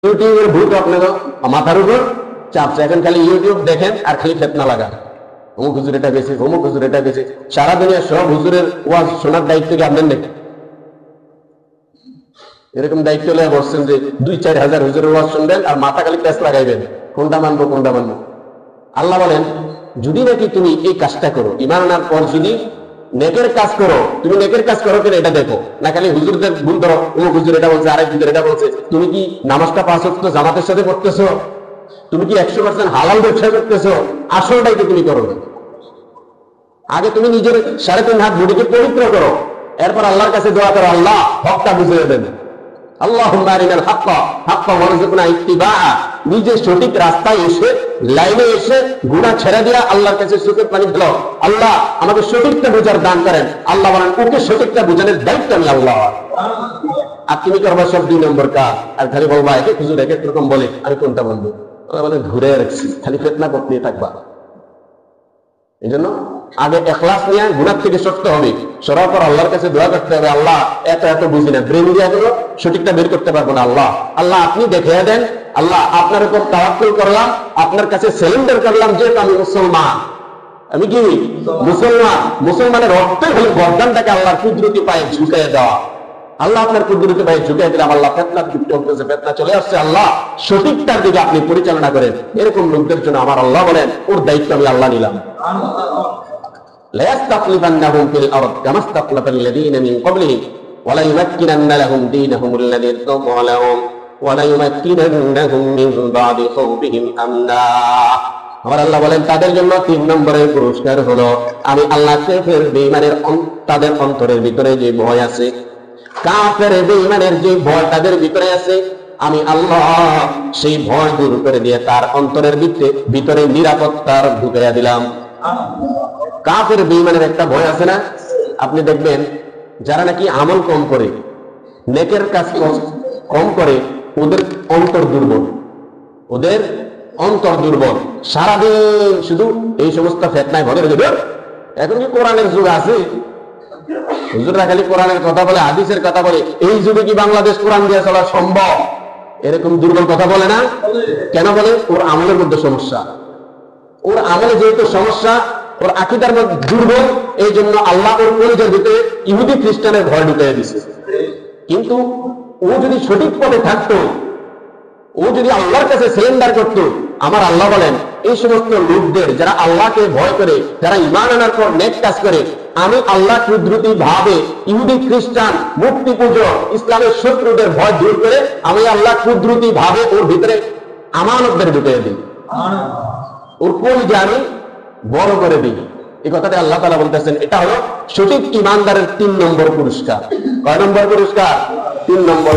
ইউটিউবের ভূত আপনাকে মাথার উপর চাপছে, এখন খালি ইউটিউব দেখেন আর খালি ফেতনা লাগান, অমুক হুজুর এটা গেছে, অমুক হুজুর এটা গেছে। সারা দুনিয়া সব হুজুরের ওয়াজ শোনার দায়িত্ব কি আপনার নেই? এরকম দায়িত্ব নিয়ে বসছেন যে 2-4 হাজার হুজুরের ওয়াজ শুনবেন আর মাথা খালি প্যাঁচ লাগাইবেন, কোনটা মানবো কোনটা মানবো। আল্লাহ বলেন যদি নাকি তুমি এই কাজটা করো, ঈমান আনার পর যদি নেকের কাজ করো, তুমি নেকের কাজ করো কিনা এটা দেখো, না খালি হুজুরদের ভুল ধরো, অমুক হুজুর এটা বলছে, আরেক হুজুর এটা বলছে। তুমি কি নামাজটা 5 ওয়াক্ত জামাতের সাথে পড়তেছো? তুমি কি 100% হালাল ব্যবসা করতেছো? আসলটাই কি তুমি করো না? আগে তুমি নিজের 3.5 হাত বডিকে পবিত্র করো, এরপর আল্লাহর কাছে দোয়া করো, আল্লাহ হকটা বুঝিয়ে দেন। আল্লাহুম্মা আরিনাল হাক্কা হাক্কান ওয়ারযুকনা ইত্তিবাআ। নিজে সঠিক রাস্তায় এসে লাইনে এসে গুনাহ ছেড়ে দিয়া আল্লাহর কাছে চোখের পানি ফেলো, আল্লাহ আমাকে সঠিকটা বোঝার দান করেন। আল্লাহ বলেন ওকে সঠিকটা বোঝানোর দায়িত্ব আমি আল্লাহ। আর তুমি করবা সব 2 নম্বর কাজ, আর খালি বলবা একে হুজুর এক রকম বলে, আমি কোনটা বলবো? বলে ঘুরে রাখছি, খালি ফিতনা করতে থাকবা। এই জন্য আগে ইখলাস নিয়ে গুনাহ থেকে সরতে হবে, সরার পর আল্লাহর কাছে দোয়া করতে হবে, আল্লাহ এত বুঝি না, ব্রেন দিয়ে গেল সঠিকটা বের করতে পারবো না, আল্লাহ আপনি দেখিয়ে দেন। আল্লাহ আপনার উপর তাওয়াক্কুল করলাম, আপনার কাছে সারেন্ডার করলাম যে আমি মুসলমান। আমি কি মুসলমান? মুসলমানের অর্থই হলো গর্দানটাকে আল্লাহর কুদরতি পায়ে ঝুঁকিয়ে দেওয়া। আল্লাহ আপনার কুদরতি পায়ে ঝুঁকিয়ে দিলাম, আল্লাহ ফিতনার দিকে চলতেছে, ফিতনা চলে আসছে, আল্লাহ সঠিকটার দিকে আপনি পরিচালনা করেন। এরকম লোকদের জন্য আমার আল্লাহ বলেন ওর দায়িত্ব আমি আল্লাহ নিলাম। لا يستخلفنهم في الأرض كما استخلف الذين من قبلهم وليمكنن لهم دينهم الذي ارتضى لهم وليمكننهم من بعد خوفهم أمنا। আমার আল্লাহ বলেন তাদের জন্য 3 নম্বরের পুরস্কার হলো আমি আল্লাহ কাফের বেঈমানের তাদের অন্তরের ভিতরে যে ভয় আছে, কাফের বেঈমানের যে ভয় তাদের ভিতরে আছে, আমি আল্লাহ সেই ভয় দূর করে দিয়ে তার অন্তরের ভিতরে নিরাপত্তার ঢুকাইয়া দিলাম। কাফের বেঈমানের একটা ভয় আছে না? আপনি দেখবেন যারা নাকি আমল কম করে, নেকের কাজ কম করে, ওদের অন্তর দুর্বল, ওদের অন্তর দুর্বল। সারাদিন শুধু এই সমস্ত ফিতনায় ভরে রয়েছে। এখন কি কোরআনের যুগ আছে? হুজুররা খালি কোরআনের কথা বলে, হাদিসের কথা বলে। এই যুগে কি বাংলাদেশ কোরআন দিয়ে চলা সম্ভব? এরকম দুর্বল কথা বলে না কেন? বলে ওর আমলের মধ্যে সমস্যা, ওর আমলে যেহেতু সমস্যা, ওর আকীদার মধ্যে দুর্বল, এই জন্য আল্লাহ ওর কলিজার ভিতরে ইহুদি খ্রিস্টানের ভয় ঢুকিয়ে দিছে। কিন্তু ও যদি সঠিক পথে থাকতো, ও যদি আল্লাহর কাছে সারেন্ডার করতো, আমার আল্লাহ বলেন এই সমস্ত লোকদের যারা আল্লাহকে ভয় করে, যারা ঈমান আনার পর নেক কাজ করে, আমি আল্লাহ কুদরতি ভাবে ইহুদি খ্রিস্টান মূর্তি পূজক ইসলামের শত্রুদের ভয় দূর করে আমি আল্লাহ কুদরতি ভাবে ওর ভিতরে আমানতদের ঢুকিয়ে দিই, ওর কলিজা আমি বড় করে দিই। এই কথাটা আল্লাহ তাআলা বলতেছেন। এটা হলো সঠিক ঈমানদারের 3 নম্বর পুরস্কার। কয় নম্বর পুরস্কার? 3 নম্বর।